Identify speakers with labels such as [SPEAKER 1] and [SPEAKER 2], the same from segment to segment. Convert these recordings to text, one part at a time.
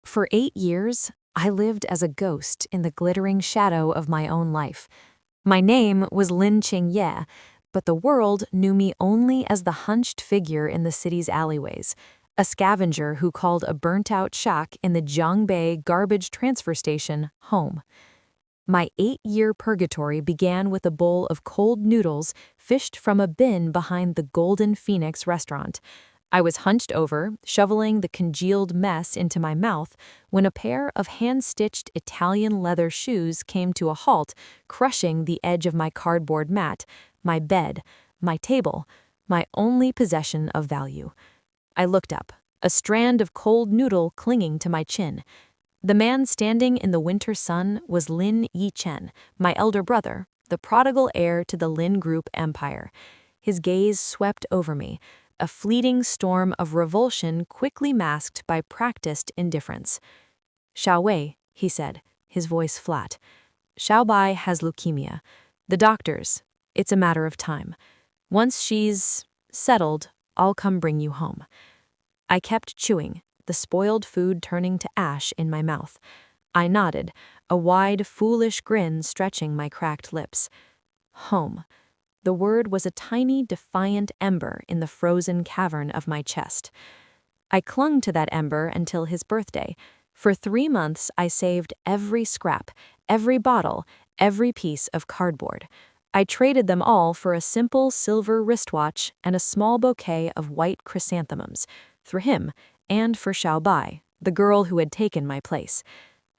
[SPEAKER 1] For 8 years, I lived as a ghost in the glittering shadow of my own life. My name was Lin Qingyue, but the world knew me only as the hunched figure in the city's alleyways, a scavenger who called a burnt-out shack in the Jiangbei garbage transfer station home. My 8-year purgatory began with a bowl of cold noodles fished from a bin behind the Golden Phoenix restaurant. I was hunched over, shoveling the congealed mess into my mouth, when a pair of hand-stitched Italian leather shoes came to a halt, crushing the edge of my cardboard mat, my bed, my table, my only possession of value. I looked up, a strand of cold noodle clinging to my chin. The man standing in the winter sun was Lin Qingyue, my elder brother, the prodigal heir to the Lin Group empire. His gaze swept over me, a fleeting storm of revulsion quickly masked by practiced indifference. "Xiaowei," he said, his voice flat. "Xiaobai has leukemia. The doctors, it's a matter of time. Once she's settled, I'll come bring you home." I kept chewing, the spoiled food turning to ash in my mouth. I nodded, a wide, foolish grin stretching my cracked lips. Home. The word was a tiny, defiant ember in the frozen cavern of my chest. I clung to that ember until his birthday. For 3 months, I saved every scrap, every bottle, every piece of cardboard. I traded them all for a simple silver wristwatch and a small bouquet of white chrysanthemums, for him and for Xiaobai, the girl who had taken my place.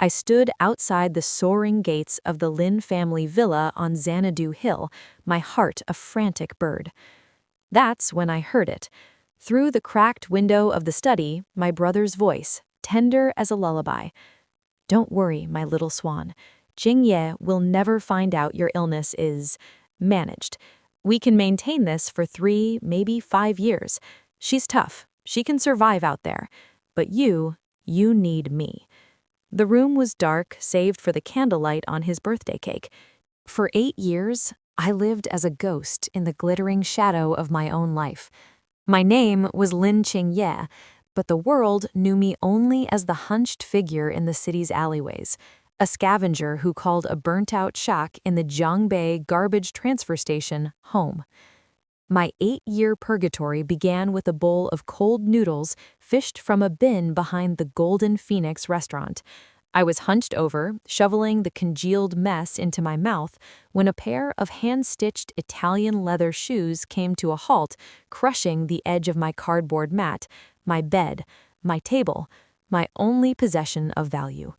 [SPEAKER 1] I stood outside the soaring gates of the Lin family villa on Xanadu Hill, my heart a frantic bird. That's when I heard it. Through the cracked window of the study, my brother's voice, tender as a lullaby. "Don't worry, my little swan. Qingyue will never find out your illness is managed. We can maintain this for 3, maybe 5 years. She's tough. She can survive out there. But you need me." The room was dark, save for the candlelight on his birthday cake. For 8 years, I lived as a ghost in the glittering shadow of my own life. My name was Lin Qingyue, but the world knew me only as the hunched figure in the city's alleyways, a scavenger who called a burnt-out shack in the Jiangbei garbage transfer station home. My 8-year purgatory began with a bowl of cold noodles fished from a bin behind the Golden Phoenix restaurant. I was hunched over, shoveling the congealed mess into my mouth, when a pair of hand-stitched Italian leather shoes came to a halt, crushing the edge of my cardboard mat, my bed, my table, my only possession of value.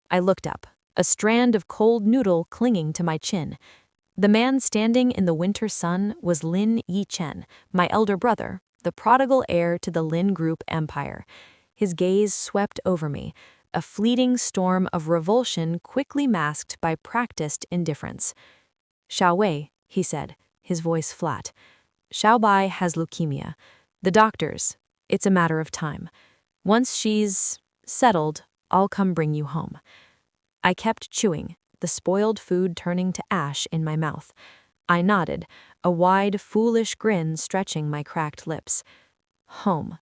[SPEAKER 1] I looked up, a strand of cold noodle clinging to my chin. The man standing in the winter sun was Lin Qingyue, my elder brother, the prodigal heir to the Lin Group empire. His gaze swept over me, a fleeting storm of revulsion quickly masked by practiced indifference. "Xiaowei," he said, his voice flat. "Xiaobai has leukemia. The doctors, it's a matter of time. Once she's settled, I'll come bring you home." I kept chewing, the spoiled food turning to ash in my mouth. I nodded, a wide, foolish grin stretching my cracked lips. Home.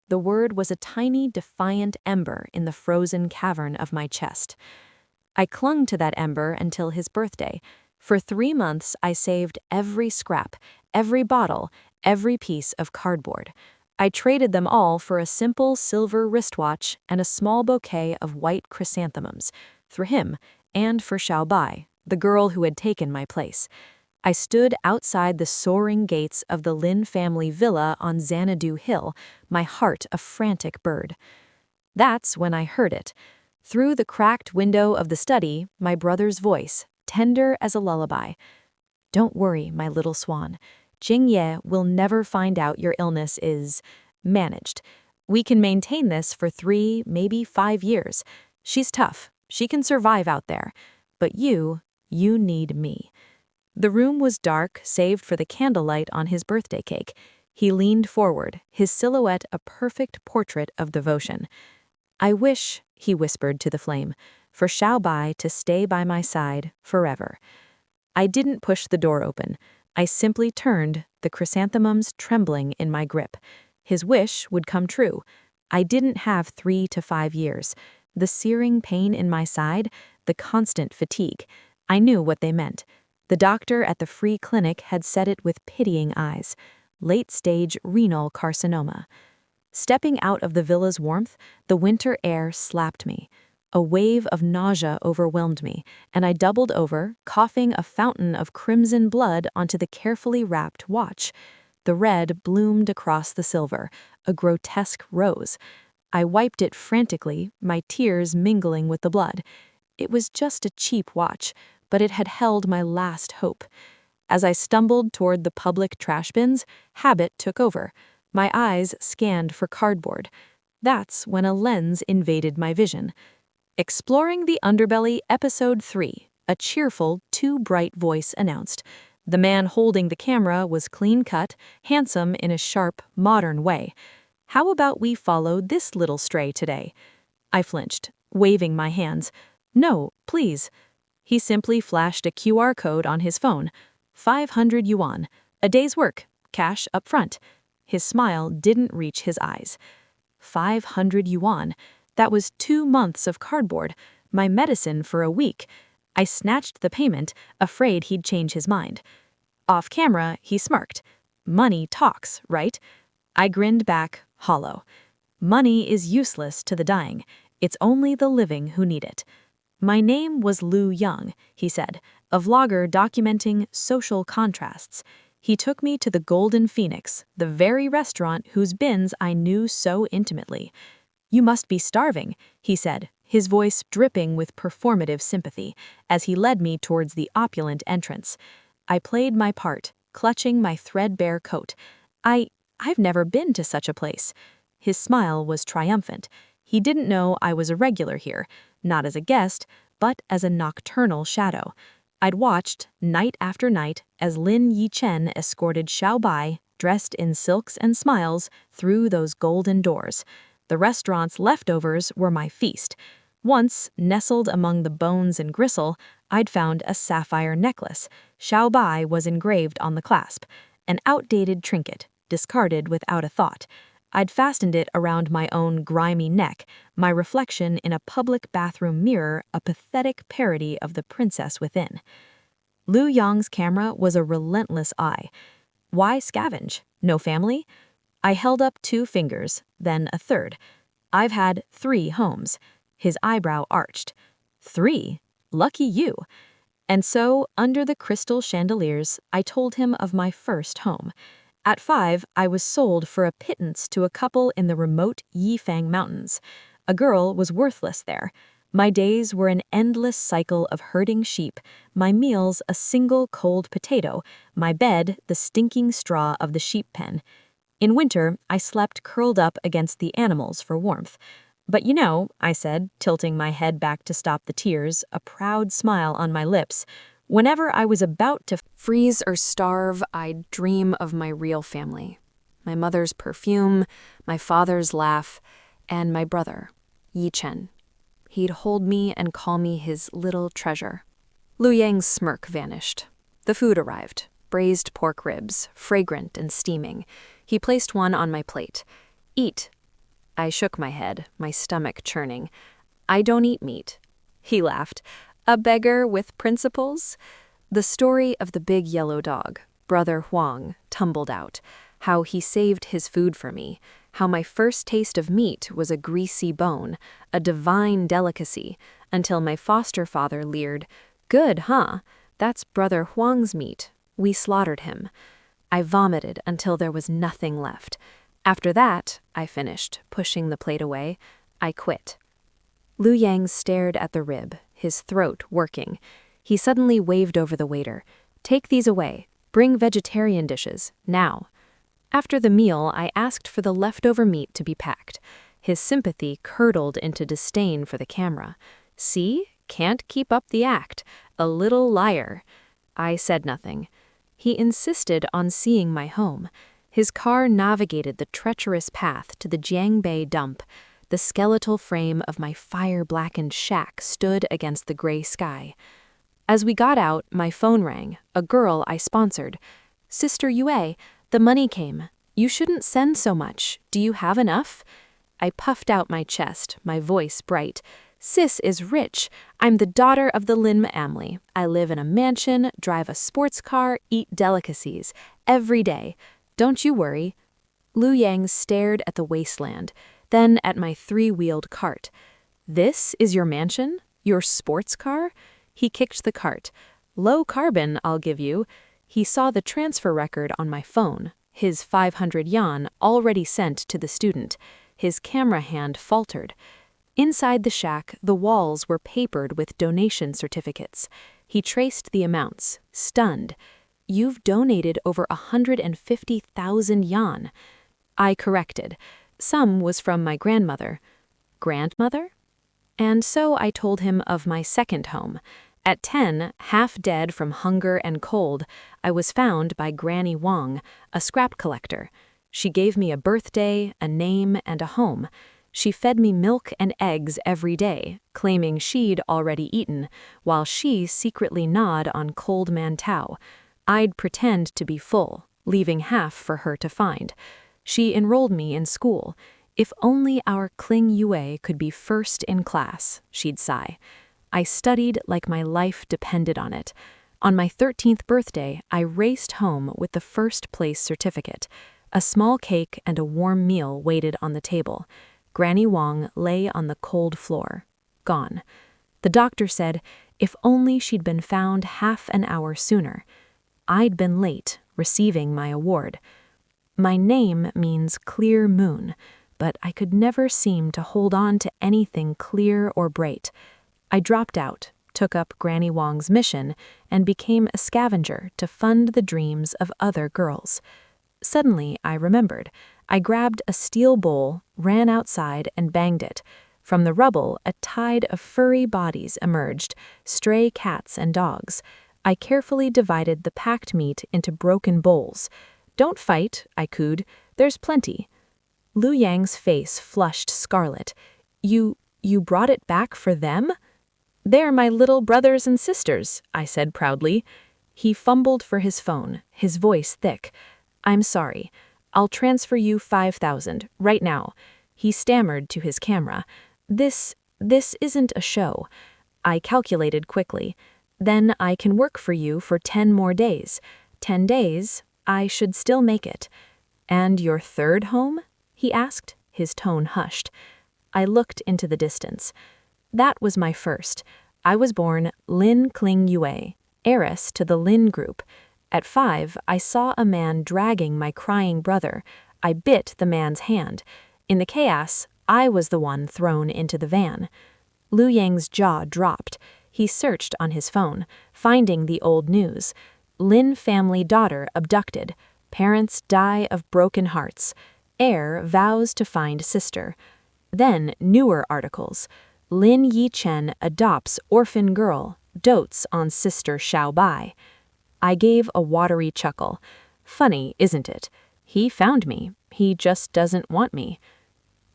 [SPEAKER 1] The word was a tiny, defiant ember in the frozen cavern of my chest. I clung to that ember until his birthday. For 3 months, I saved every scrap, every bottle, every piece of cardboard. I traded them all for a simple silver wristwatch and a small bouquet of white chrysanthemums, for him and for Xiaobai, the girl who had taken my place. I stood outside the soaring gates of the Lin family villa on Xanadu Hill, my heart a frantic bird. That's when I heard it. Through the cracked window of the study, my brother's voice, tender as a lullaby. "Don't worry, my little swan. Qingyue will never find out your illness is managed. We can maintain this for 3, maybe 5 years. She's tough. She can survive out there. But you need me." The room was dark, save for the candlelight on his birthday cake. He leaned forward, his silhouette a perfect portrait of devotion. "I wish," he whispered to the flame, "for Xiaobai to stay by my side forever." I didn't push the door open. I simply turned, the chrysanthemums trembling in my grip. His wish would come true. I didn't have 3 to 5 years. The searing pain in my side, the constant fatigue. I knew what they meant. The doctor at the free clinic had said it with pitying eyes. Late-stage renal carcinoma. Stepping out of the villa's warmth, the winter air slapped me. A wave of nausea overwhelmed me, and I doubled over, coughing a fountain of crimson blood onto the carefully wrapped watch. The red bloomed across the silver, a grotesque rose. I wiped it frantically, my tears mingling with the blood. It was just a cheap watch, but it had held my last hope. As I stumbled toward the public trash bins, habit took over. My eyes scanned for cardboard. That's when a lens invaded my vision. Exploring the Underbelly, Episode 3, a cheerful, too bright voice announced. The man holding the camera was clean-cut, handsome in a sharp, modern way. How about we follow this little stray today? I flinched, waving my hands. No, please. He simply flashed a QR code on his phone. 500 yuan, a day's work, cash up front. His smile didn't reach his eyes. 500 yuan. That was 2 months of cardboard, my medicine for a week. I snatched the payment, afraid he'd change his mind. Off camera, he smirked. Money talks, right? I grinned back, hollow. Money is useless to the dying. It's only the living who need it. My name was Lu Young, he said, a vlogger documenting social contrasts. He took me to the Golden Phoenix, the very restaurant whose bins I knew so intimately. You must be starving, he said, his voice dripping with performative sympathy, as he led me towards the opulent entrance. I played my part, clutching my threadbare coat. I've never been to such a place. His smile was triumphant. He didn't know I was a regular here, not as a guest, but as a nocturnal shadow. I'd watched, night after night, as Lin Qingyue escorted Xiao Bai, dressed in silks and smiles, through those golden doors. The restaurant's leftovers were my feast. Once, nestled among the bones and gristle, I'd found a sapphire necklace. Xiao Bai was engraved on the clasp, an outdated trinket, discarded without a thought. I'd fastened it around my own grimy neck, my reflection in a public bathroom mirror a pathetic parody of the princess within. Lu Yang's camera was a relentless eye. Why scavenge? No family? I held up 2 fingers, then a third. I've had 3 homes. His eyebrow arched. 3? Lucky you. And so, under the crystal chandeliers, I told him of my first home. At 5, I was sold for a pittance to a couple in the remote Yifang Mountains. A girl was worthless there. My days were an endless cycle of herding sheep, my meals a single cold potato, my bed the stinking straw of the sheep pen. In winter, I slept curled up against the animals for warmth. But you know, I said, tilting my head back to stop the tears, a proud smile on my lips, whenever I was about to freeze or starve, I'd dream of my real family. My mother's perfume, my father's laugh, and my brother, Yi Chen. He'd hold me and call me his little treasure. Lu Yang's smirk vanished. The food arrived, braised pork ribs, fragrant and steaming. He placed one on my plate. Eat. I shook my head, my stomach churning. I don't eat meat. He laughed. A beggar with principles? The story of the big yellow dog, Brother Huang, tumbled out. How he saved his food for me. How my first taste of meat was a greasy bone, a divine delicacy, until my foster father leered, "Good, huh? That's Brother Huang's meat. We slaughtered him." I vomited until there was nothing left. After that, I finished, pushing the plate away. I quit. Lu Yang stared at the rib, his throat working. He suddenly waved over the waiter. "Take these away. Bring vegetarian dishes, now." After the meal, I asked for the leftover meat to be packed. His sympathy curdled into disdain for the camera. See? Can't keep up the act. A little liar. I said nothing. He insisted on seeing my home. His car navigated the treacherous path to the Jiangbei dump. The skeletal frame of my fire-blackened shack stood against the gray sky. As we got out, my phone rang, a girl I sponsored. "Sister Yue, the money came. You shouldn't send so much. Do you have enough?" I puffed out my chest, my voice bright. Sis is rich. I'm the daughter of the Lin family. I live in a mansion, drive a sports car, eat delicacies. Every day. Don't you worry." Lu Yang stared at the wasteland, then at my three-wheeled cart. "This is your mansion? Your sports car?" He kicked the cart. "Low carbon, I'll give you." He saw the transfer record on my phone, his 500 yuan already sent to the student. His camera hand faltered. Inside the shack, the walls were papered with donation certificates. He traced the amounts, stunned. "You've donated over 150,000 yuan." I corrected. Some was from my grandmother. Grandmother? And so I told him of my second home. At 10, half dead from hunger and cold, I was found by Granny Wang, a scrap collector. She gave me a birthday, a name, and a home. She fed me milk and eggs every day, claiming she'd already eaten, while she secretly gnawed on cold mantou. I'd pretend to be full, leaving half for her to find. She enrolled me in school. "If only our Qingyue could be first in class," she'd sigh. I studied like my life depended on it. On my 13th birthday, I raced home with the first place certificate. A small cake and a warm meal waited on the table. Granny Wang lay on the cold floor. Gone. The doctor said, if only she'd been found half an hour sooner. I'd been late, receiving my award. My name means clear moon, but I could never seem to hold on to anything clear or bright. I dropped out, took up Granny Wang's mission, and became a scavenger to fund the dreams of other girls. Suddenly, I remembered. I grabbed a steel bowl, ran outside, and banged it. From the rubble, a tide of furry bodies emerged, stray cats and dogs. I carefully divided the packed meat into broken bowls. "Don't fight," I cooed. "There's plenty." Lu Yang's face flushed scarlet. You brought it back for them?" "They're my little brothers and sisters," I said proudly. He fumbled for his phone, his voice thick. "I'm sorry. I'll transfer you 5,000, right now." He stammered to his camera. This isn't a show." I calculated quickly. "Then I can work for you for 10 more days. 10 days, I should still make it." "And your third home?" he asked, his tone hushed. I looked into the distance. That was my first. I was born Lin Qingyue, heiress to the Lin group. At 5, I saw a man dragging my crying brother. I bit the man's hand. In the chaos, I was the one thrown into the van. Lu Yang's jaw dropped. He searched on his phone, finding the old news. Lin family daughter abducted. Parents die of broken hearts. Heir vows to find sister. Then newer articles. Lin Yichen adopts orphan girl, dotes on sister Xiaobai. I gave a watery chuckle. Funny, isn't it? He found me. He just doesn't want me.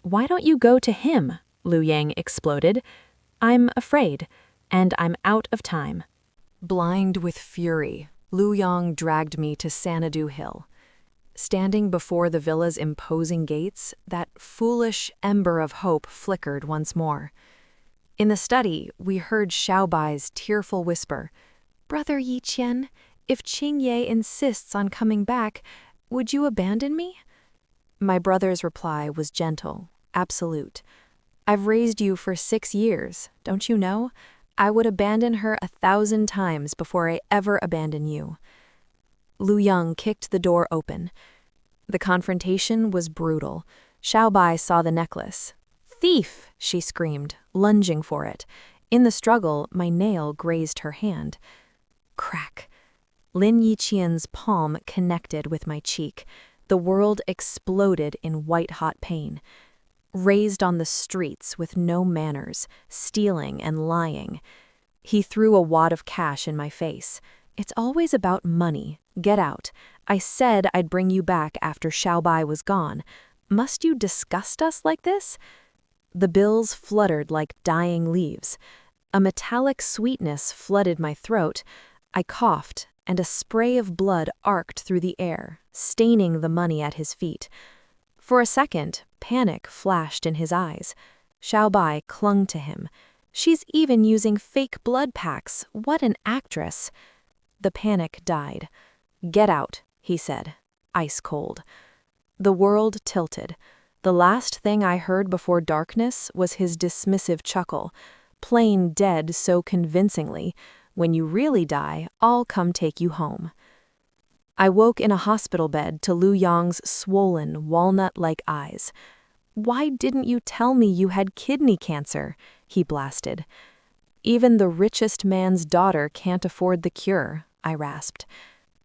[SPEAKER 1] "Why don't you go to him?" Lu Yang exploded. "I'm afraid, and I'm out of time." Blind with fury, Lu Yang dragged me to Sanadu Hill. Standing before the villa's imposing gates, that foolish ember of hope flickered once more. In the study, we heard Xiaobai's tearful whisper, "Brother Yichen, if Qingyue insists on coming back, would you abandon me?" My brother's reply was gentle, absolute. "I've raised you for 6 years, don't you know? I would abandon her 1,000 times before I ever abandon you." Lu Yang kicked the door open. The confrontation was brutal. Xiaobai saw the necklace. "Thief!" she screamed, lunging for it. In the struggle, my nail grazed her hand. Crack. Lin Yiqian's palm connected with my cheek. The world exploded in white-hot pain. Raised on the streets with no manners, stealing and lying. He threw a wad of cash in my face. "It's always about money. Get out. I said I'd bring you back after Xiaobai was gone. Must you disgust us like this?" The bills fluttered like dying leaves. A metallic sweetness flooded my throat. I coughed, and a spray of blood arced through the air, staining the money at his feet. For a second, panic flashed in his eyes. Xiaobai clung to him. She's even using fake blood packs. What an actress. The panic died. Get out, he said, ice cold. The world tilted. The last thing I heard before darkness was his dismissive chuckle, plain dead so convincingly, when you really die, I'll come take you home. I woke in a hospital bed to Lu Yang's swollen, walnut-like eyes. Why didn't you tell me you had kidney cancer? He blasted. Even the richest man's daughter can't afford the cure, I rasped.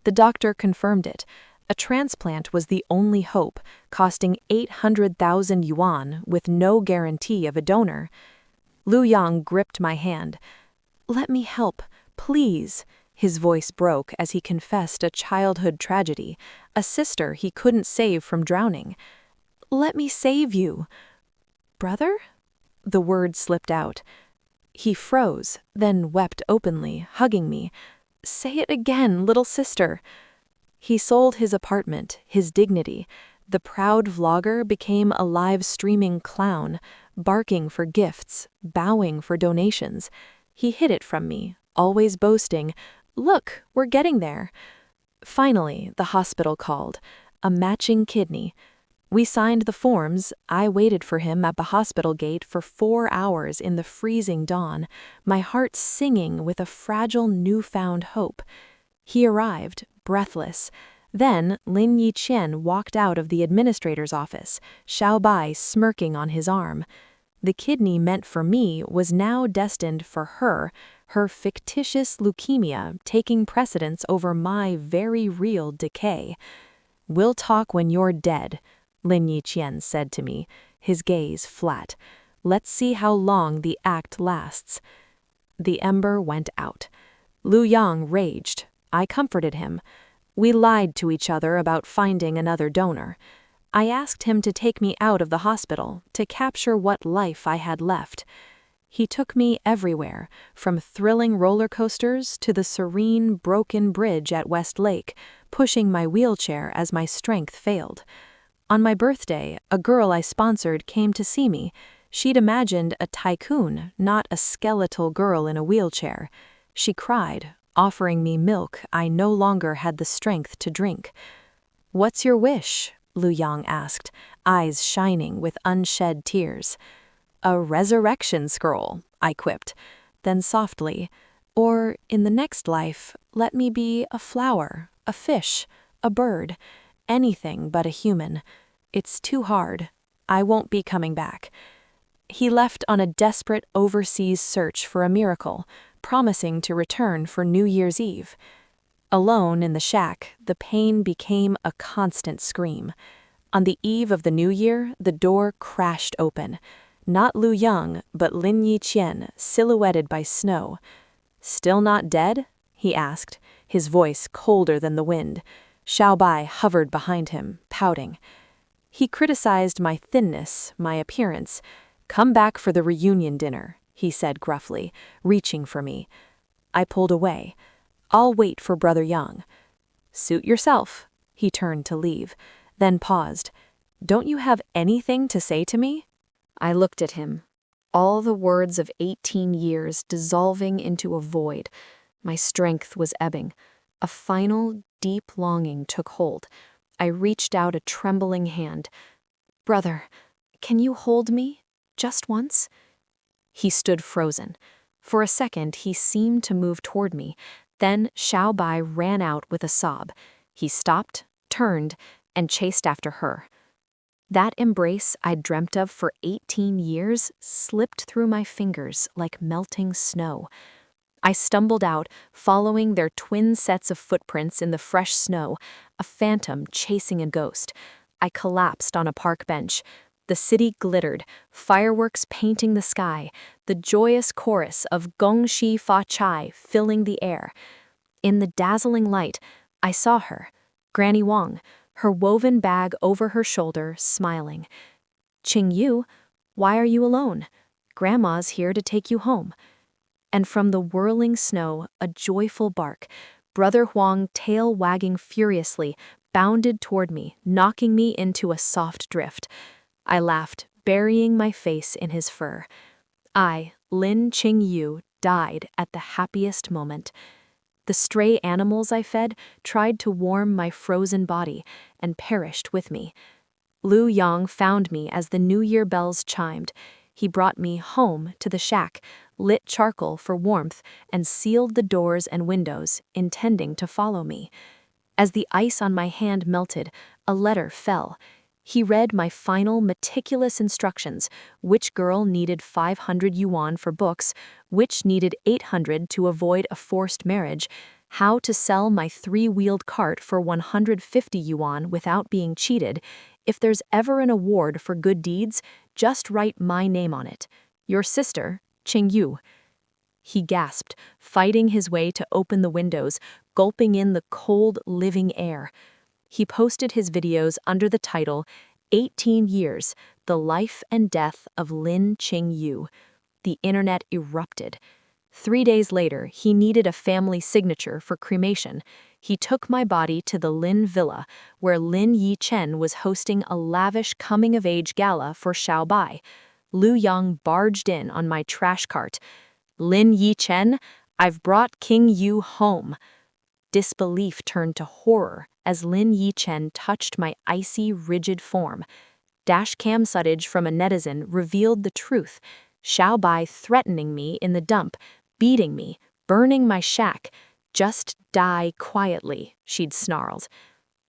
[SPEAKER 1] The doctor confirmed it. A transplant was the only hope, costing 800,000 yuan with no guarantee of a donor. Lu Yang gripped my hand. Let me help, please. His voice broke as he confessed a childhood tragedy, a sister he couldn't save from drowning. Let me save you. Brother? The word slipped out. He froze, then wept openly, hugging me. Say it again, little sister. He sold his apartment, his dignity. The proud vlogger became a live streaming clown, barking for gifts, bowing for donations. He hid it from me, always boasting, "Look, we're getting there." Finally, the hospital called. A matching kidney. We signed the forms. I waited for him at the hospital gate for 4 hours in the freezing dawn, my heart singing with a fragile newfound hope. He arrived, breathless. Then Lin Qingyue walked out of the administrator's office, Xiao Bai smirking on his arm. The kidney meant for me was now destined for her fictitious leukemia taking precedence over my very real decay. We'll talk when you're dead, Lin Qingyue said to me, his gaze flat. Let's see how long the act lasts. The ember went out. Lu Yang raged. I comforted him. We lied to each other about finding another donor. I asked him to take me out of the hospital, to capture what life I had left. He took me everywhere, from thrilling roller coasters to the serene, broken bridge at West Lake, pushing my wheelchair as my strength failed. On my birthday, a girl I sponsored came to see me. She'd imagined a tycoon, not a skeletal girl in a wheelchair. She cried, offering me milk I no longer had the strength to drink. "What's your wish?" Lu Yang asked, eyes shining with unshed tears. "A resurrection scroll," I quipped. Then softly, "Or, in the next life, let me be a flower, a fish, a bird, anything but a human. It's too hard. I won't be coming back." He left on a desperate overseas search for a miracle, promising to return for New Year's Eve. Alone in the shack, the pain became a constant scream. On the eve of the new year, the door crashed open. Not Lu Yang, but Lin Qingyue, silhouetted by snow. "Still not dead?" he asked, his voice colder than the wind. Xiao Bai hovered behind him, pouting. He criticized my thinness, my appearance. "Come back for the reunion dinner," he said gruffly, reaching for me. I pulled away. "I'll wait for Brother Yang." "Suit yourself." He turned to leave, then paused. "Don't you have anything to say to me?" I looked at him. All the words of 18 years dissolving into a void. My strength was ebbing. A final, deep longing took hold. I reached out a trembling hand. "Brother, can you hold me? Just once?" He stood frozen. For a second, he seemed to move toward me. Then Xiao Bai ran out with a sob. He stopped, turned, and chased after her. That embrace I'd dreamt of for 18 years slipped through my fingers like melting snow. I stumbled out, following their twin sets of footprints in the fresh snow, a phantom chasing a ghost. I collapsed on a park bench. The city glittered, fireworks painting the sky, the joyous chorus of Gong Xi Fa Chai filling the air. In the dazzling light, I saw her, Granny Wang, her woven bag over her shoulder, smiling. "Qingyue, why are you alone? Grandma's here to take you home." And from the whirling snow, a joyful bark. Brother Huang, tail wagging furiously, bounded toward me, knocking me into a soft drift. I laughed, burying my face in his fur. I, Lin Qingyue died at the happiest moment. The stray animals I fed tried to warm my frozen body and perished with me. Lu Yang found me as the New Year bells chimed. He brought me home to the shack, lit charcoal for warmth, and sealed the doors and windows, intending to follow me. As the ice on my hand melted, a letter fell. He read my final meticulous instructions: which girl needed 500 yuan for books, which needed 800 to avoid a forced marriage, how to sell my 3-wheeled cart for 150 yuan without being cheated. If there's ever an award for good deeds, just write my name on it. Your sister, Qingyue. He gasped, fighting his way to open the windows, gulping in the cold, living air. He posted his videos under the title, 18 Years, The Life and Death of Lin Qingyue. The internet erupted. 3 days later, he needed a family signature for cremation. He took my body to the Lin Villa, where Lin Yichen was hosting a lavish coming-of-age gala for Xiaobai. Lu Yang barged in on my trash cart. "Lin Yichen, I've brought Qingyue home." Disbelief turned to horror as Lin Yichen touched my icy, rigid form. Dashcam footage from a netizen revealed the truth. Xiaobai threatening me in the dump, beating me, burning my shack. "Just die quietly," she'd snarled.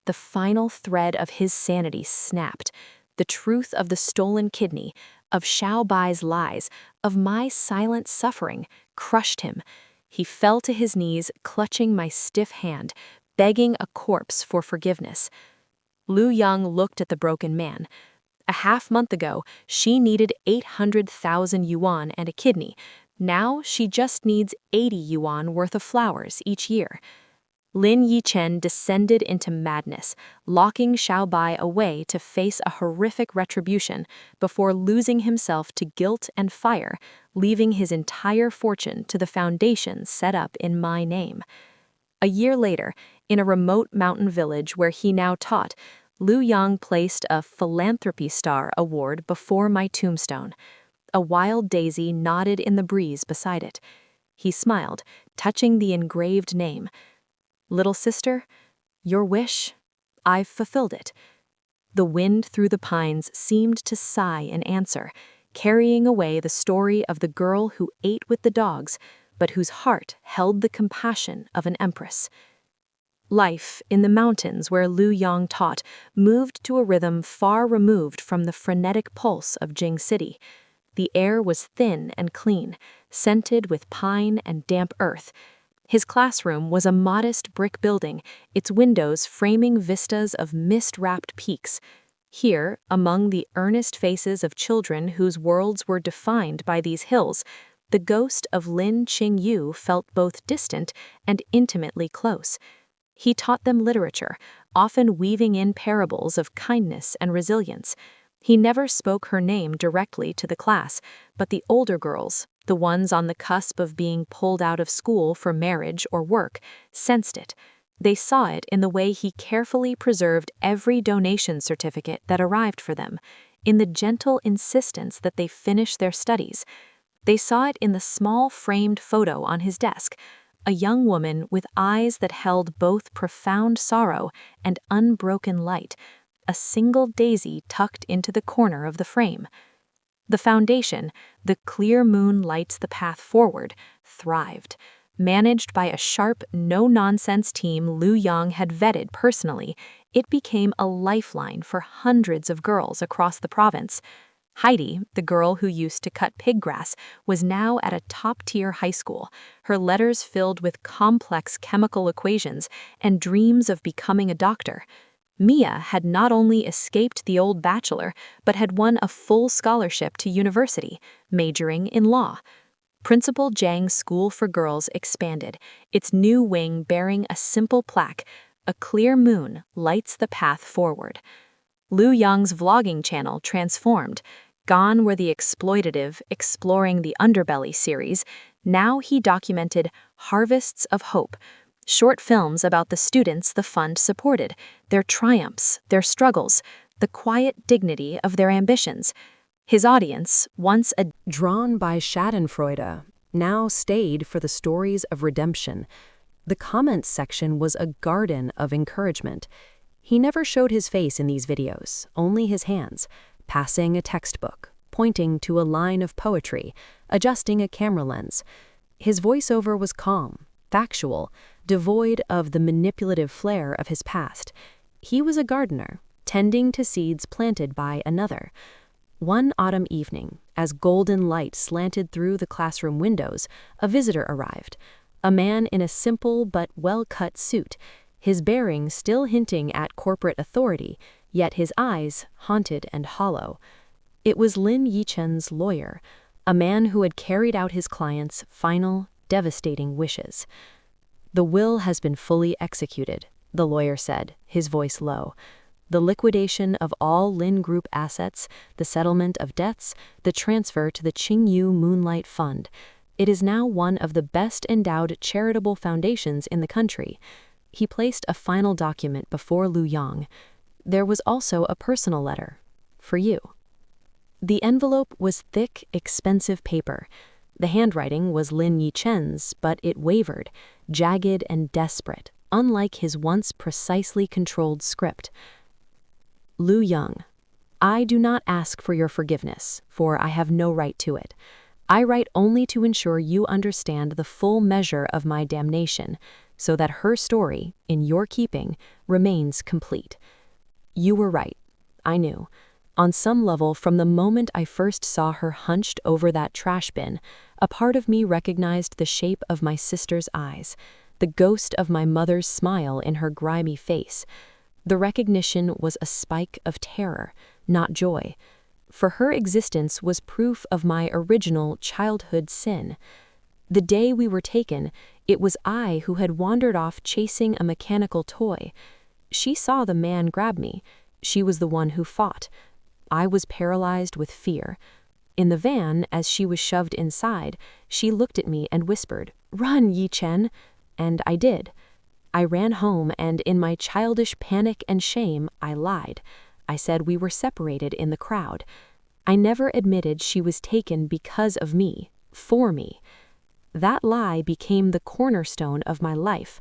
[SPEAKER 1] The final thread of his sanity snapped. The truth of the stolen kidney, of Xiaobai's lies, of my silent suffering, crushed him. He fell to his knees, clutching my stiff hand, begging a corpse for forgiveness. Lu Yang looked at the broken man. A half-month ago, she needed 800,000 yuan and a kidney. Now she just needs 80 yuan worth of flowers each year. Lin Yichen descended into madness, locking Xiaobai away to face a horrific retribution before losing himself to guilt and fire, leaving his entire fortune to the foundation set up in my name. A year later, in a remote mountain village where he now taught, Lu Yang placed a Philanthropy Star award before my tombstone. A wild daisy nodded in the breeze beside it. He smiled, touching the engraved name. "Little sister, your wish, I've fulfilled it." The wind through the pines seemed to sigh in answer, carrying away the story of the girl who ate with the dogs, but whose heart held the compassion of an empress. Life in the mountains where Lu Yang taught moved to a rhythm far removed from the frenetic pulse of Jing City. The air was thin and clean, scented with pine and damp earth. His classroom was a modest brick building, its windows framing vistas of mist-wrapped peaks. Here, among the earnest faces of children whose worlds were defined by these hills, the ghost of Lin Qingyue felt both distant and intimately close. He taught them literature, often weaving in parables of kindness and resilience. He never spoke her name directly to the class, but the older girls, the ones on the cusp of being pulled out of school for marriage or work, sensed it. They saw it in the way he carefully preserved every donation certificate that arrived for them, in the gentle insistence that they finish their studies. They saw it in the small framed photo on his desk, a young woman with eyes that held both profound sorrow and unbroken light, a single daisy tucked into the corner of the frame. The foundation, "The Clear Moon Lights the Path Forward," thrived. Managed by a sharp, no-nonsense team Lu Yang had vetted personally, it became a lifeline for hundreds of girls across the province. Heidi, the girl who used to cut pig grass, was now at a top-tier high school, her letters filled with complex chemical equations and dreams of becoming a doctor. Mia had not only escaped the old bachelor, but had won a full scholarship to university, majoring in law. Principal Zhang's School for Girls expanded, its new wing bearing a simple plaque, "A clear moon lights the path forward." Lu Yang's vlogging channel transformed. Gone were the exploitative, Exploring the Underbelly series. Now he documented Harvests of Hope, short films about the students the fund supported, their triumphs, their struggles, the quiet dignity of their ambitions. His audience, once a
[SPEAKER 2] Drawn by Schadenfreude, now stayed for the stories of redemption. The comments section was a garden of encouragement. He never showed his face in these videos, only his hands, passing a textbook, pointing to a line of poetry, adjusting a camera lens. His voiceover was calm, factual, devoid of the manipulative flair of his past. He was a gardener, tending to seeds planted by another. One autumn evening, as golden light slanted through the classroom windows, a visitor arrived. A man in a simple but well-cut suit, his bearing still hinting at corporate authority, yet his eyes haunted and hollow. It was Lin Yicheng's lawyer, a man who had carried out his client's final, devastating wishes. "The will has been fully executed," the lawyer said, his voice low. "The liquidation of all Lin Group assets, the settlement of debts, the transfer to the Qingyue Moonlight Fund. It is now one of the best endowed charitable foundations in the country." He placed a final document before Lu Yang. "There was also a personal letter. For you." The envelope was thick, expensive paper. The handwriting was Lin Yicheng's, but it wavered, jagged and desperate, unlike his once precisely controlled script. "Lu Yang, I do not ask for your forgiveness, for I have no right to it. I write only to ensure you understand the full measure of my damnation, so that her story, in your keeping, remains complete. You were right. I knew. On some level, from the moment I first saw her hunched over that trash bin, a part of me recognized the shape of my sister's eyes, the ghost of my mother's smile in her grimy face. The recognition was a spike of terror, not joy. For her existence was proof of my original childhood sin. The day we were taken, it was I who had wandered off chasing a mechanical toy. She saw the man grab me. She was the one who fought. I was paralyzed with fear. In the van, as she was shoved inside, she looked at me and whispered, 'Run, Yichen!' And I did. I ran home, and in my childish panic and shame, I lied. I said we were separated in the crowd. I never admitted she was taken because of me, for me. That lie became the cornerstone of my life.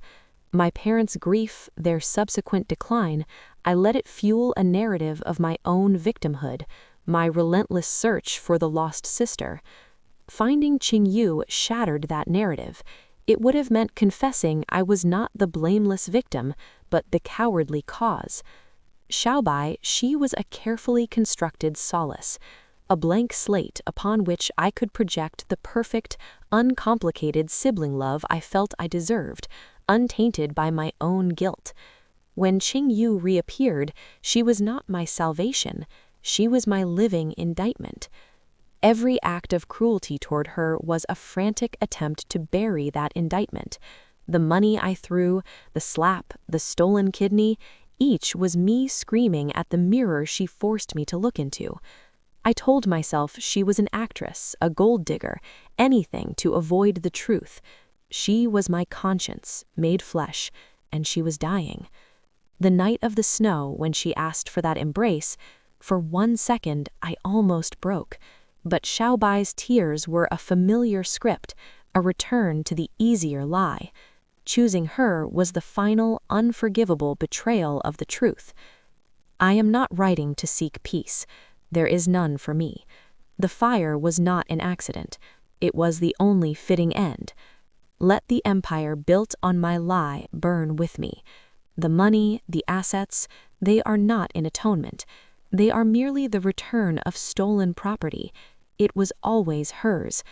[SPEAKER 2] My parents' grief, their subsequent decline, I let it fuel a narrative of my own victimhood, my relentless search for the lost sister. Finding Qingyue shattered that narrative. It would have meant confessing I was not the blameless victim, but the cowardly cause. Xiaobai, she was a carefully constructed solace, a blank slate upon which I could project the perfect, uncomplicated sibling love I felt I deserved, untainted by my own guilt. When Qingyue reappeared, she was not my salvation. She was my living indictment. Every act of cruelty toward her was a frantic attempt to bury that indictment. The money I threw, the slap, the stolen kidney, each was me screaming at the mirror she forced me to look into. I told myself she was an actress, a gold digger, anything to avoid the truth. She was my conscience, made flesh, and she was dying. The night of the snow, when she asked for that embrace, for 1 second I almost broke. But Xiaobai's tears were a familiar script, a return to the easier lie. Choosing her was the final, unforgivable betrayal of the truth. I am not writing to seek peace. There is none for me. The fire was not an accident. It was the only fitting end. Let the empire built on my lie burn with me. The money, the assets, they are not an atonement. They are merely the return of stolen property. It was always hers.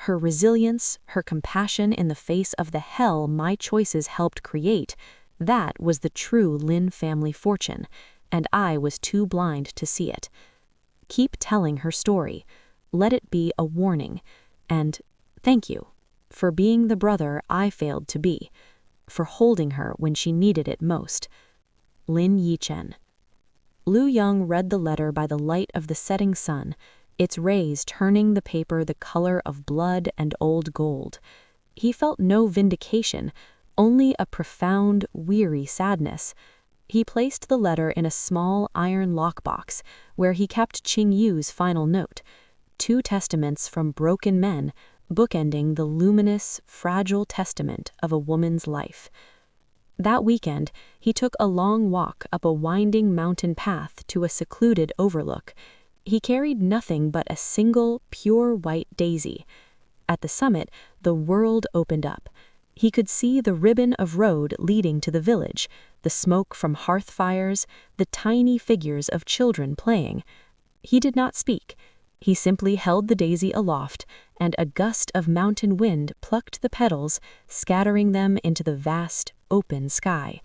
[SPEAKER 2] Her resilience, her compassion in the face of the hell my choices helped create, that was the true Lin family fortune, and I was too blind to see it. Keep telling her story. Let it be a warning. And thank you for being the brother I failed to be, for holding her when she needed it most. Lin Yichen. Lu Yang read the letter by the light of the setting sun, its rays turning the paper the color of blood and old gold. He felt no vindication, only a profound, weary sadness. He placed the letter in a small iron lockbox where he kept Qingyue's final note, 2 testaments from broken men, bookending the luminous, fragile testament of a woman's life. That weekend, he took a long walk up a winding mountain path to a secluded overlook. He carried nothing but a single, pure white daisy. At the summit, the world opened up. He could see the ribbon of road leading to the village, the smoke from hearth fires, the tiny figures of children playing. He did not speak. He simply held the daisy aloft, and a gust of mountain wind plucked the petals, scattering them into the vast, open sky.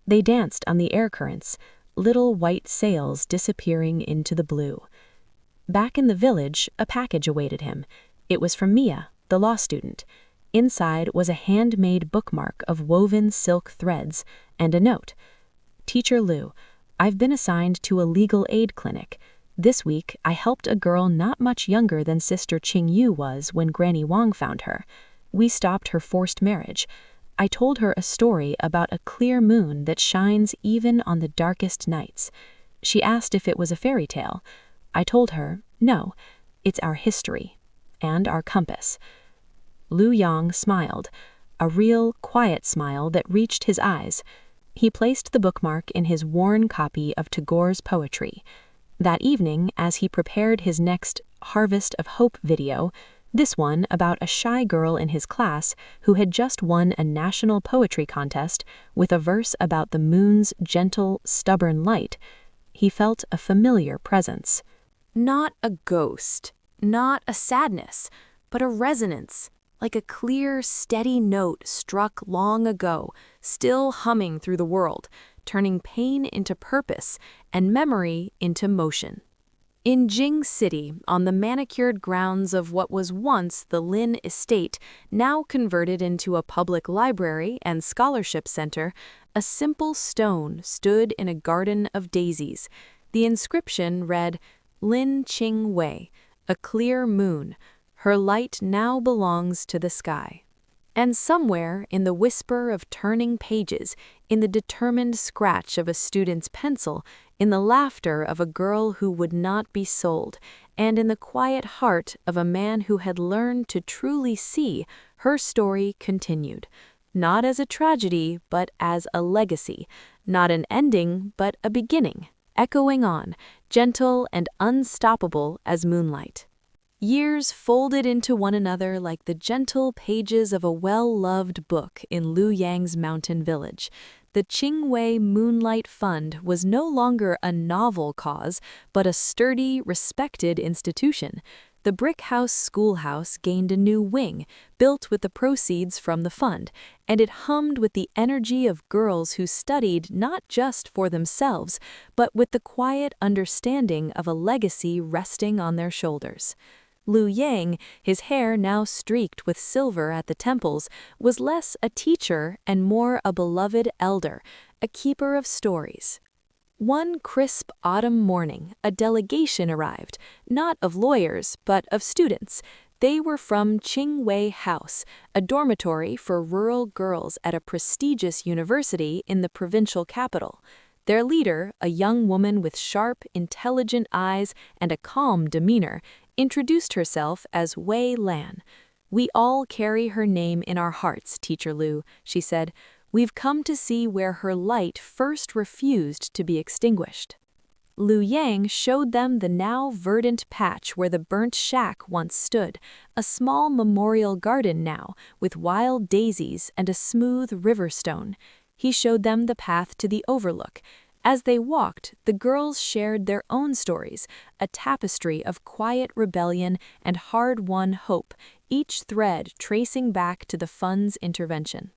[SPEAKER 2] They danced on the air currents, little white sails disappearing into the blue. Back in the village, a package awaited him. It was from Mia, the law student. Inside was a handmade bookmark of woven silk threads and a note. Teacher Liu, I've been assigned to a legal aid clinic. This week, I helped a girl not much younger than Sister Qingyue was when Granny Wang found her. We stopped her forced marriage. I told her a story about a clear moon that shines even on the darkest nights. She asked if it was a fairy tale. I told her, no, it's our history and our compass. Liu Yang smiled, a real, quiet smile that reached his eyes. He placed the bookmark in his worn copy of Tagore's poetry. That evening, as he prepared his next Harvest of Hope video, this one about a shy girl in his class who had just won a national poetry contest with a verse about the moon's gentle, stubborn light, he felt a familiar presence.
[SPEAKER 1] Not a ghost, not a sadness, but a resonance, like a clear, steady note struck long ago, still humming through the world, turning pain into purpose and memory into motion. In Jing City, on the manicured grounds of what was once the Lin estate, now converted into a public library and scholarship center, a simple stone stood in a garden of daisies. The inscription read, Lin Qingyue, a clear moon. Her light now belongs to the sky. And somewhere in the whisper of turning pages, in the determined scratch of a student's pencil, in the laughter of a girl who would not be sold, and in the quiet heart of a man who had learned to truly see, her story continued. Not as a tragedy, but as a legacy. Not an ending, but a beginning, echoing on, gentle and unstoppable as moonlight. Years folded into one another like the gentle pages of a well-loved book in Liu Yang's mountain village. The Qingyue Moonlight Fund was no longer a novel cause, but a sturdy, respected institution. The brick house schoolhouse gained a new wing, built with the proceeds from the fund, and it hummed with the energy of girls who studied not just for themselves, but with the quiet understanding of a legacy resting on their shoulders. Liu Yang, his hair now streaked with silver at the temples, was less a teacher and more a beloved elder, a keeper of stories. One crisp autumn morning, a delegation arrived, not of lawyers, but of students. They were from Qingyue House, a dormitory for rural girls at a prestigious university in the provincial capital. Their leader, a young woman with sharp, intelligent eyes and a calm demeanor, introduced herself as Wei Lan. We all carry her name in our hearts, Teacher Liu, she said. We've come to see where her light first refused to be extinguished. Liu Yang showed them the now verdant patch where the burnt shack once stood, a small memorial garden now, with wild daisies and a smooth river stone. He showed them the path to the overlook. As they walked, the girls shared their own stories, a tapestry of quiet rebellion and hard-won hope, each thread tracing back to the fund's intervention.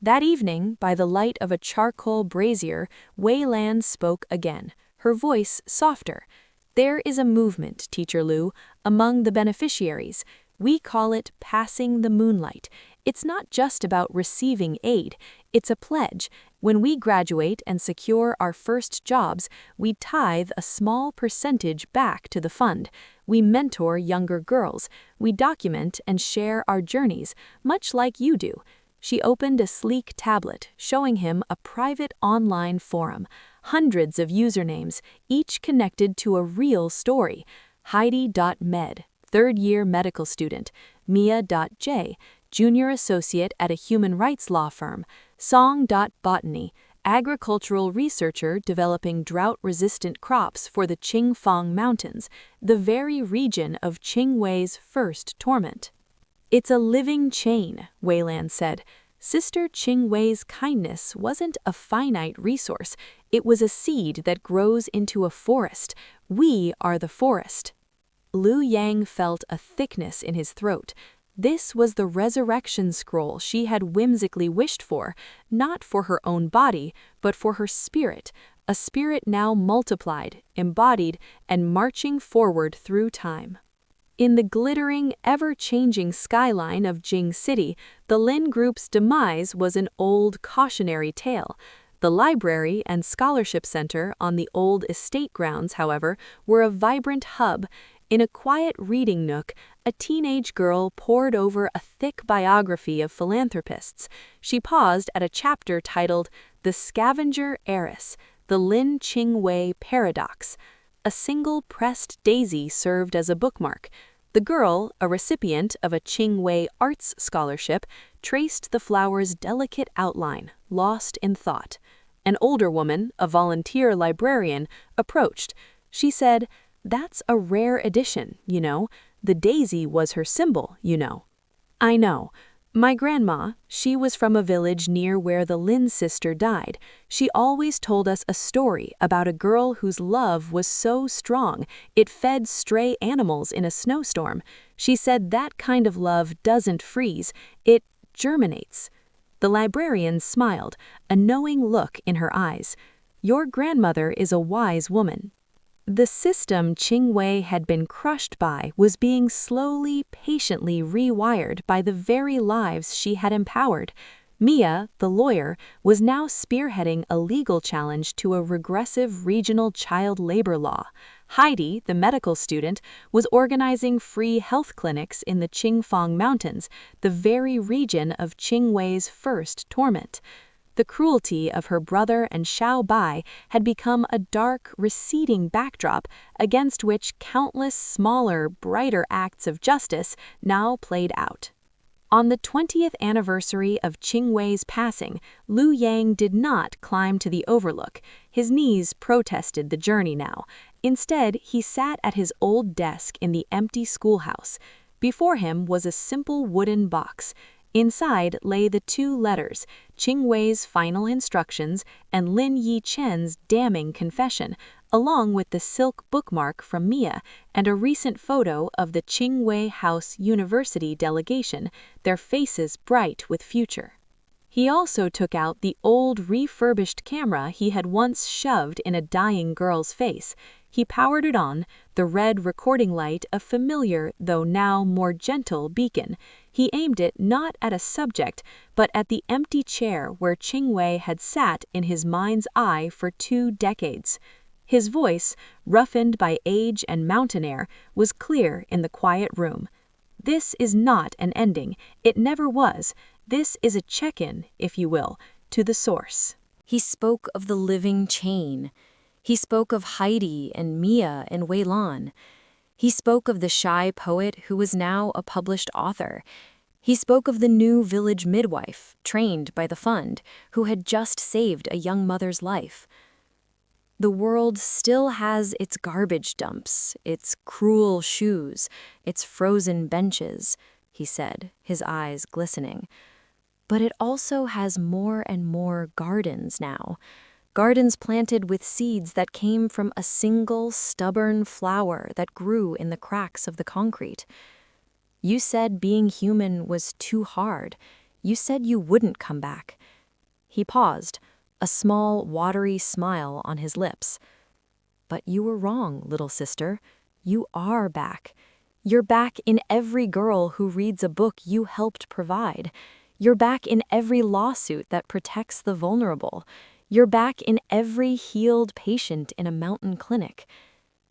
[SPEAKER 1] That evening, by the light of a charcoal brazier, Wei Lan spoke again, her voice softer. There is a movement, Teacher Liu, among the beneficiaries. We call it passing the moonlight. It's not just about receiving aid, it's a pledge. When we graduate and secure our first jobs, we tithe a small percentage back to the fund. We mentor younger girls. We document and share our journeys, much like you do. She opened a sleek tablet, showing him a private online forum, hundreds of usernames, each connected to a real story. Heidi.med, third-year medical student, Mia.j, junior associate at a human rights law firm, Song.botany, agricultural researcher developing drought-resistant crops for the Qingfang Mountains, the very region of Qingwe's first torment. It's a living chain, Weilan said. Sister Qingwe's kindness wasn't a finite resource. It was a seed that grows into a forest. We are the forest. Liu Yang felt a thickness in his throat. This was the resurrection scroll she had whimsically wished for, not for her own body, but for her spirit, a spirit now multiplied, embodied, and marching forward through time. In the glittering, ever-changing skyline of Jing City, the Lin Group's demise was an old cautionary tale. The library and scholarship center on the old estate grounds, however, were a vibrant hub. In a quiet reading nook, a teenage girl pored over a thick biography of philanthropists. She paused at a chapter titled The Scavenger Heiress, the Lin Qingyue Paradox. A single pressed daisy served as a bookmark. The girl, a recipient of a Qingyue arts scholarship, traced the flower's delicate outline, lost in thought. An older woman, a volunteer librarian, approached. She said, "That's a rare edition, you know. The daisy was her symbol, you know." "I know. My grandma, she was from a village near where the Lin sister died. She always told us a story about a girl whose love was so strong it fed stray animals in a snowstorm. She said that kind of love doesn't freeze, it germinates." The librarian smiled, a knowing look in her eyes. "Your grandmother is a wise woman." The system Qingwei had been crushed by was being slowly, patiently rewired by the very lives she had empowered. Mia, the lawyer, was now spearheading a legal challenge to a regressive regional child labor law. Heidi, the medical student, was organizing free health clinics in the Qingfang Mountains, the very region of Qingwei's first torment. The cruelty of her brother and Xiao Bai had become a dark, receding backdrop against which countless smaller, brighter acts of justice now played out. On the 20th anniversary of Qingwei's passing, Liu Yang did not climb to the overlook. His knees protested the journey now. Instead, he sat at his old desk in the empty schoolhouse. Before him was a simple wooden box. Inside lay the two letters, Qingwei's final instructions and Lin Yichen's damning confession, along with the silk bookmark from Mia and a recent photo of the Qingwei House University delegation, their faces bright with future. He also took out the old refurbished camera he had once shoved in a dying girl's face. He powered it on, the red recording light a familiar, though now more gentle, beacon. He aimed it not at a subject, but at the empty chair where Qingwei had sat in his mind's eye for 2 decades. His voice, roughened by age and mountain air, was clear in the quiet room. "This is not an ending. It never was. This is a check-in, if you will, to the source."
[SPEAKER 2] He spoke of the living chain. He spoke of Heidi and Mia and Weilan. He spoke of the shy poet who was now a published author. He spoke of the new village midwife, trained by the fund, who had just saved a young mother's life. "The world still has its garbage dumps, its cruel shoes, its frozen benches," he said, his eyes glistening. "But it also has more and more gardens now. Gardens planted with seeds that came from a single stubborn flower that grew in the cracks of the concrete. You said being human was too hard. You said you wouldn't come back." He paused, a small, watery smile on his lips. "But you were wrong, little sister. You are back. You're back in every girl who reads a book you helped provide. You're back in every lawsuit that protects the vulnerable. You're back in every healed patient in a mountain clinic.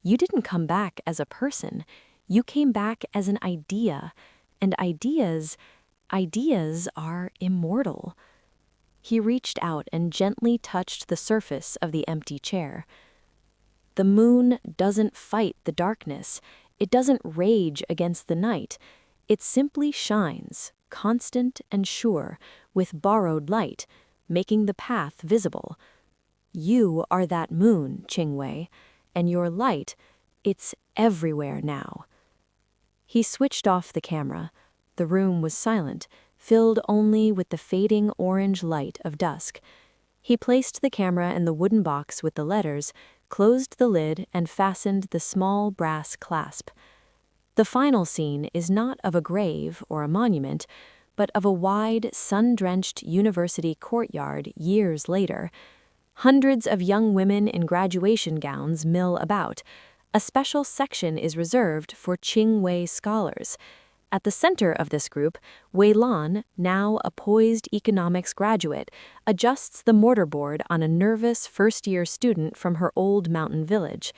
[SPEAKER 2] You didn't come back as a person. You came back as an idea. And ideas,
[SPEAKER 1] Ideas are immortal. He reached out and gently touched the surface of the empty chair. The moon doesn't fight the darkness. It doesn't rage against the night. It simply shines, constant and sure, with borrowed light, making the path visible. You are that moon, Qingyue, and your light, it's everywhere now. He switched off the camera. The room was silent, filled only with the fading orange light of dusk. He placed the camera in the wooden box with the letters, closed the lid, and fastened the small brass clasp. The final scene is not of a grave or a monument, but of a wide, sun-drenched university courtyard years later. Hundreds of young women in graduation gowns mill about. A special section is reserved for Qingyue scholars. At the center of this group, Wei Lan, now a poised economics graduate, adjusts the mortarboard on a nervous first-year student from her old mountain village.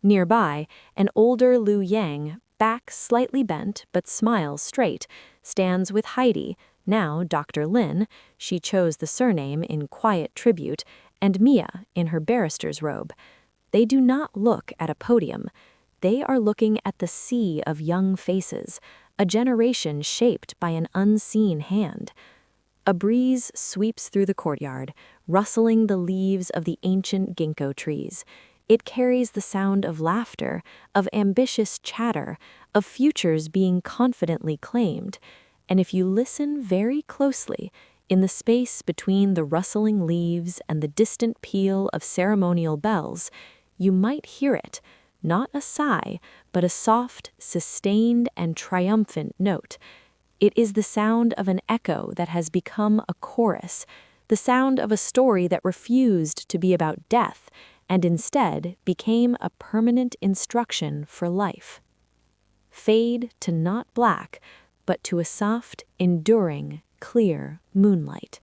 [SPEAKER 1] Nearby, an older Liu Yang, back slightly bent but smiles straight, stands with Heidi, now Dr. Lin, she chose the surname in quiet tribute, and Mia in her barrister's robe. They do not look at a podium. They are looking at the sea of young faces, a generation shaped by an unseen hand. A breeze sweeps through the courtyard, rustling the leaves of the ancient ginkgo trees. It carries the sound of laughter, of ambitious chatter, of futures being confidently claimed. And if you listen very closely, in the space between the rustling leaves and the distant peal of ceremonial bells, you might hear it, not a sigh, but a soft, sustained, and triumphant note. It is the sound of an echo that has become a chorus, the sound of a story that refused to be about death and instead became a permanent instruction for life. Fade to not black, but to a soft, enduring, clear moonlight.